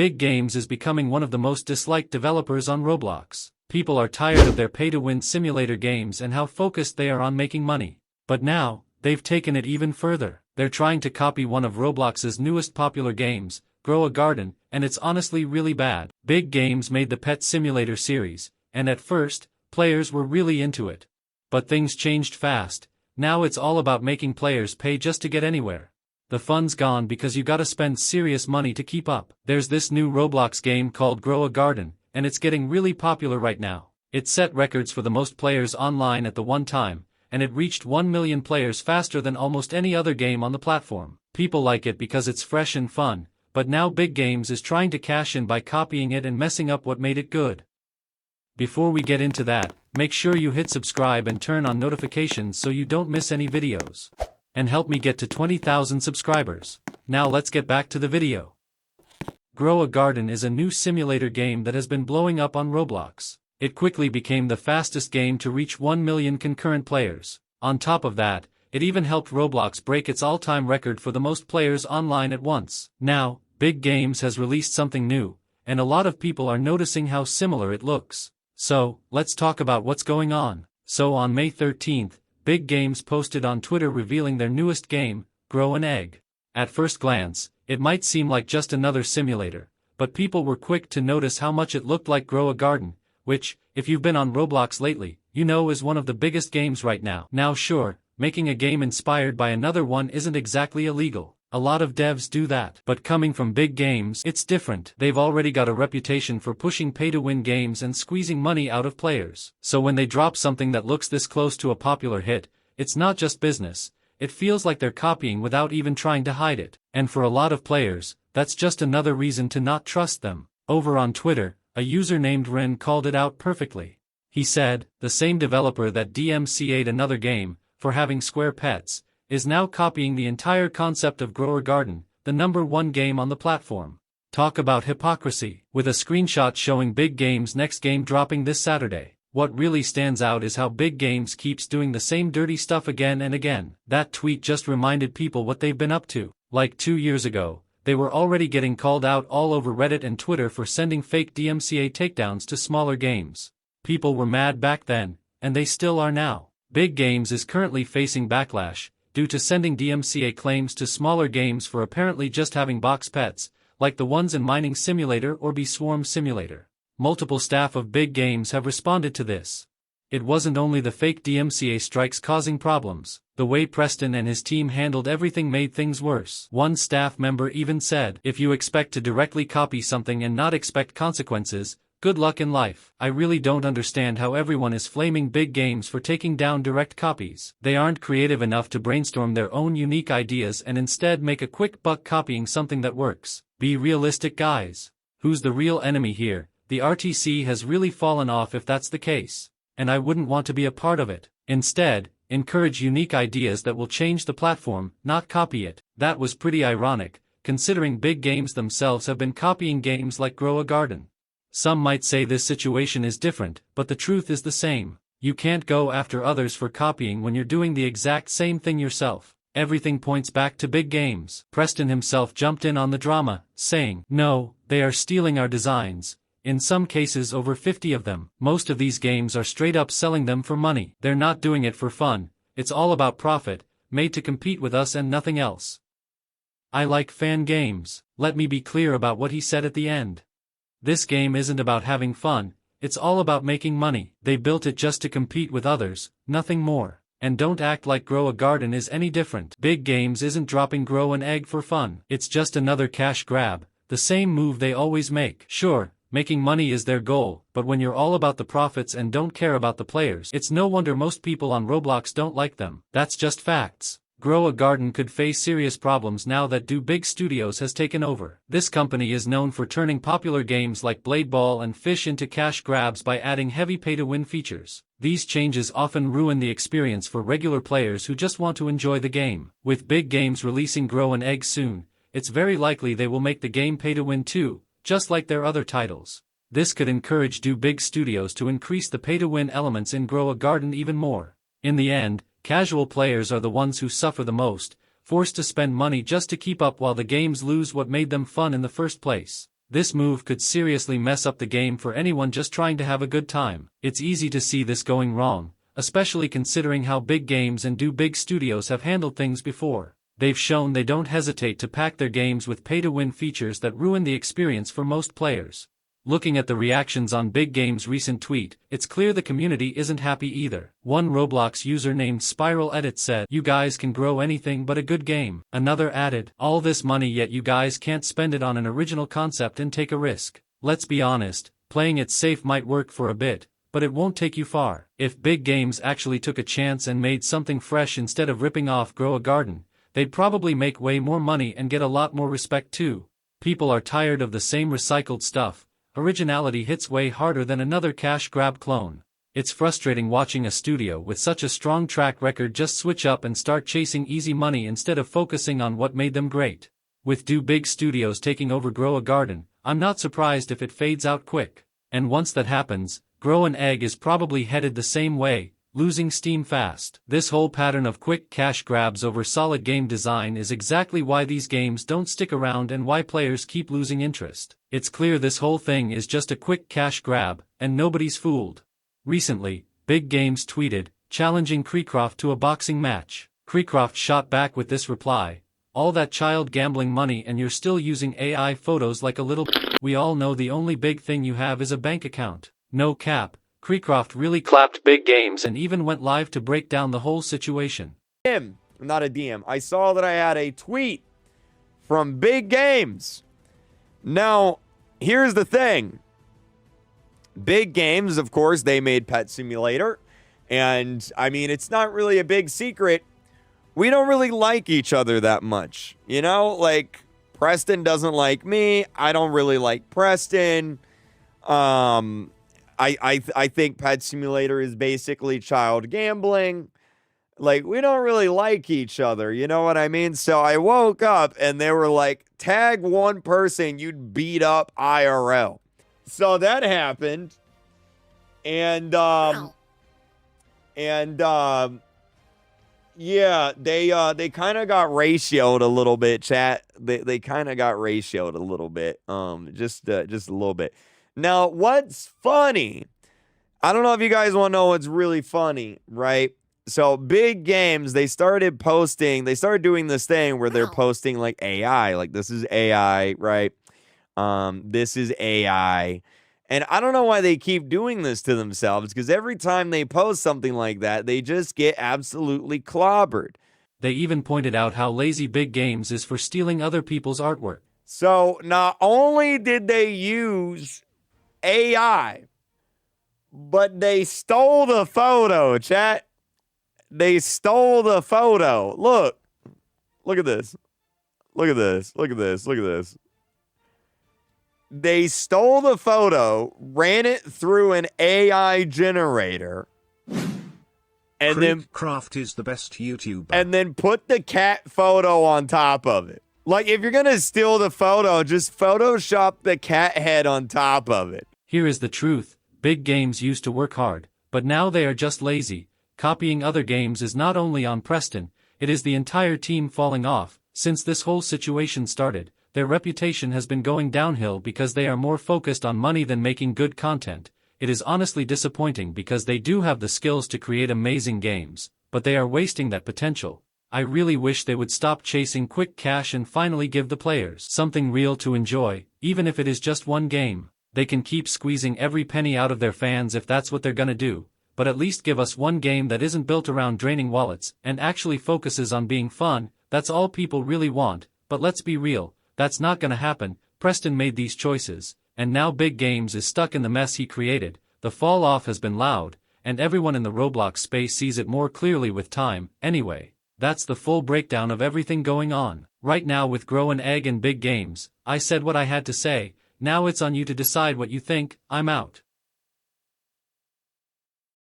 Big Games is becoming one of the most disliked developers on Roblox. People are tired of their pay-to-win simulator games and how focused they are on making money. But now, they've taken it even further. They're trying to copy one of Roblox's newest popular games, Grow a Garden, and it's honestly really bad. Big Games made the Pet Simulator series, and at first, players were really into it. But things changed fast. Now it's all about making players pay just to get anywhere. The fun's gone because you gotta spend serious money to keep up. There's this new Roblox game called Grow a Garden, and it's getting really popular right now. It set records for the most players online at the one time, and it reached 1 million players faster than almost any other game on the platform. People like it because it's fresh and fun, but now Big Games is trying to cash in by copying it and messing up what made it good. Before we get into that, make sure you hit subscribe and turn on notifications so you don't miss any videos. And help me get to 20,000 subscribers. Now let's get back to the video. Grow a Garden is a new simulator game that has been blowing up on Roblox. It quickly became the fastest game to reach 1 million concurrent players. On top of that, it even helped Roblox break its all-time record for the most players online at once. Now, Big Games has released something new, and a lot of people are noticing how similar it looks. So, let's talk about what's going on. So on May 13th, Big Games posted on Twitter revealing their newest game, Grow an Egg. At first glance, it might seem like just another simulator, but people were quick to notice how much it looked like Grow a Garden, which, if you've been on Roblox lately, you know is one of the biggest games right now. Now sure, making a game inspired by another one isn't exactly illegal. A lot of devs do that. But coming from Big Games, it's different. They've already got a reputation for pushing pay-to-win games and squeezing money out of players. So when they drop something that looks this close to a popular hit, it's not just business. It feels like they're copying without even trying to hide it. And for a lot of players, that's just another reason to not trust them. Over on Twitter, a user named Ren called it out perfectly. He said, the same developer that DMCA'd another game, for having square pets, is now copying the entire concept of Grow a Garden, the #1 game on the platform. Talk about hypocrisy. With a screenshot showing Big Games' next game dropping this Saturday. What really stands out is how Big Games keeps doing the same dirty stuff again and again. That tweet just reminded people what they've been up to. Like 2 years ago, they were already getting called out all over Reddit and Twitter for sending fake DMCA takedowns to smaller games. People were mad back then, and they still are now. Big Games is currently facing backlash, due to sending DMCA claims to smaller games for apparently just having box pets, like the ones in Mining Simulator or Bee Swarm Simulator. Multiple staff of Big Games have responded to this. It wasn't only the fake DMCA strikes causing problems. The way Preston and his team handled everything made things worse. One staff member even said, "If you expect to directly copy something and not expect consequences, good luck in life." I really don't understand how everyone is flaming Big Games for taking down direct copies. They aren't creative enough to brainstorm their own unique ideas and instead make a quick buck copying something that works. Be realistic, guys. Who's the real enemy here? The RTC has really fallen off if that's the case. And I wouldn't want to be a part of it. Instead, encourage unique ideas that will change the platform, not copy it. That was pretty ironic, considering Big Games themselves have been copying games like Grow a Garden. Some might say this situation is different, but the truth is the same. You can't go after others for copying when you're doing the exact same thing yourself. Everything points back to Big Games. Preston himself jumped in on the drama, saying, "No, they are stealing our designs. In some cases over 50 of them. Most of these games are straight up selling them for money. They're not doing it for fun. It's all about profit, made to compete with us and nothing else." I like fan games. Let me be clear about what he said at the end. This game isn't about having fun, it's all about making money. They built it just to compete with others, nothing more. And don't act like Grow a Garden is any different. Big Games isn't dropping Grow an Egg for fun. It's just another cash grab, the same move they always make. Sure, making money is their goal, but when you're all about the profits and don't care about the players, it's no wonder most people on Roblox don't like them. That's just facts. Grow a Garden could face serious problems now that Do Big Studios has taken over. This company is known for turning popular games like Blade Ball and Fish into cash grabs by adding heavy pay-to-win features. These changes often ruin the experience for regular players who just want to enjoy the game. With Big Games releasing Grow an Egg soon, it's very likely they will make the game pay-to-win too, just like their other titles. This could encourage Do Big Studios to increase the pay-to-win elements in Grow a Garden even more. In the end, casual players are the ones who suffer the most, forced to spend money just to keep up while the games lose what made them fun in the first place. This move could seriously mess up the game for anyone just trying to have a good time. It's easy to see this going wrong, especially considering how big games and big studios have handled things before. They've shown they don't hesitate to pack their games with pay-to-win features that ruin the experience for most players. Looking at the reactions on Big Game's recent tweet, it's clear the community isn't happy either. One Roblox user named Spiral Edit said, "You guys can grow anything but a good game." Another added, "All this money yet you guys can't spend it on an original concept and take a risk. Let's be honest, playing it safe might work for a bit, but it won't take you far." If Big Games actually took a chance and made something fresh instead of ripping off Grow a Garden, they'd probably make way more money and get a lot more respect too. People are tired of the same recycled stuff. Originality hits way harder than another cash grab clone. It's frustrating watching a studio with such a strong track record just switch up and start chasing easy money instead of focusing on what made them great. With big studios taking over Grow a Garden, I'm not surprised if it fades out quick. And once that happens, Grow an Egg is probably headed the same way, losing steam fast. This whole pattern of quick cash grabs over solid game design is exactly why these games don't stick around and why players keep losing interest. It's clear this whole thing is just a quick cash grab, and nobody's fooled. Recently, Big Games tweeted, challenging KreekCraft to a boxing match. KreekCraft shot back with this reply, "All that child gambling money and you're still using AI photos like a little we all know the only big thing you have is a bank account." No cap. KreekCraft really clapped Big Games and even went live to break down the whole situation. Not a DM. I saw that I had a tweet from Big Games. Now, here's the thing. Big Games, of course, they made Pet Simulator. And, I mean, it's not really a big secret. We don't really like each other that much. You know, like, Preston doesn't like me. I don't really like Preston. I think Pet Simulator is basically child gambling. Like, we don't really like each other, you know what I mean? So I woke up and they were like, tag one person you'd beat up IRL. So that happened. And yeah, they kind of got ratioed a little bit, chat. They kind of got ratioed a little bit. Just a little bit. Now, what's funny, I don't know if you guys want to know what's really funny, right? So, Big Games, they started doing this thing where they're posting, like, AI. Like, this is AI, right? This is AI. And I don't know why they keep doing this to themselves, because every time they post something like that, they just get absolutely clobbered. They even pointed out how lazy Big Games is for stealing other people's artwork. So, not only did they use AI, but they stole the photo, chat. They stole the photo. Look at this. Look at this. Look at this. Look at this. They stole the photo, ran it through an AI generator, and then KreekCraft is the best YouTuber. And then put the cat photo on top of it. Like, if you're gonna steal the photo, just Photoshop the cat head on top of it. Here is the truth. Big Games used to work hard, but now they are just lazy. Copying other games is not only on Preston, it is the entire team falling off. Since this whole situation started, their reputation has been going downhill because they are more focused on money than making good content. It is honestly disappointing because they do have the skills to create amazing games, but they are wasting that potential. I really wish they would stop chasing quick cash and finally give the players something real to enjoy, even if it is just one game. They can keep squeezing every penny out of their fans if that's what they're gonna do, but at least give us one game that isn't built around draining wallets and actually focuses on being fun. That's all people really want, but let's be real, that's not gonna happen. Preston made these choices, and now Big Games is stuck in the mess he created. The fall off has been loud, and everyone in the Roblox space sees it more clearly with time. Anyway, that's the full breakdown of everything going on right now with Grow an Egg and Big Games. I said what I had to say, now it's on you to decide what you think. I'm out.